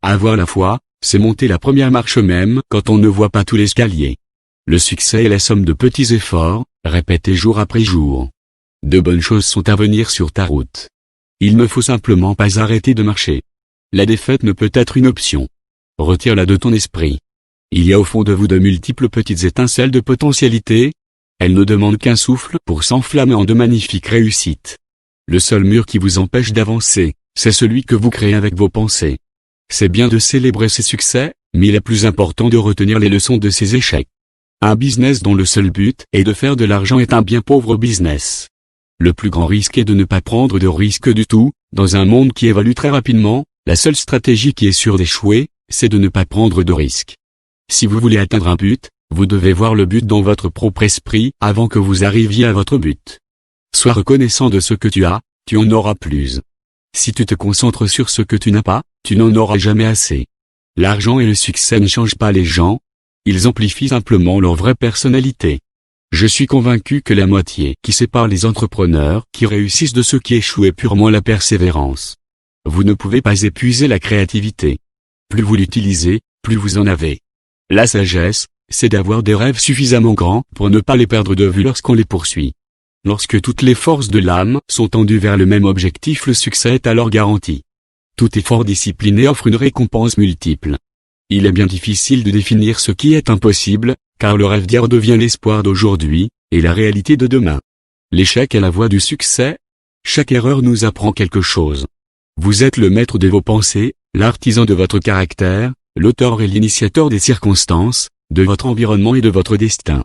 Avoir la foi, c'est monter la première marche même quand on ne voit pas tout l'escalier. Le succès est la somme de petits efforts, répétés jour après jour. De bonnes choses sont à venir sur ta route. Il ne faut simplement pas arrêter de marcher. La défaite ne peut être une option. Retire-la de ton esprit. Il y a au fond de vous de multiples petites étincelles de potentialité. Elles ne demandent qu'un souffle pour s'enflammer en de magnifiques réussites. Le seul mur qui vous empêche d'avancer, c'est celui que vous créez avec vos pensées. C'est bien de célébrer ses succès, mais il est plus important de retenir les leçons de ses échecs. Un business dont le seul but est de faire de l'argent est un bien pauvre business. Le plus grand risque est de ne pas prendre de risque du tout. Dans un monde qui évolue très rapidement, la seule stratégie qui est sûre d'échouer, c'est de ne pas prendre de risques. Si vous voulez atteindre un but, vous devez voir le but dans votre propre esprit avant que vous arriviez à votre but. Sois reconnaissant de ce que tu as, tu en auras plus. Si tu te concentres sur ce que tu n'as pas, tu n'en auras jamais assez. L'argent et le succès ne changent pas les gens, ils amplifient simplement leur vraie personnalité. Je suis convaincu que la moitié qui sépare les entrepreneurs qui réussissent de ceux qui échouent est purement la persévérance. Vous ne pouvez pas épuiser la créativité. Plus vous l'utilisez, plus vous en avez. La sagesse, c'est d'avoir des rêves suffisamment grands pour ne pas les perdre de vue lorsqu'on les poursuit. Lorsque toutes les forces de l'âme sont tendues vers le même objectif, le succès est alors garanti. Tout effort discipliné offre une récompense multiple. Il est bien difficile de définir ce qui est impossible, car le rêve d'hier devient l'espoir d'aujourd'hui, et la réalité de demain. L'échec est la voie du succès. Chaque erreur nous apprend quelque chose. Vous êtes le maître de vos pensées, l'artisan de votre caractère, l'auteur et l'initiateur des circonstances, de votre environnement et de votre destin.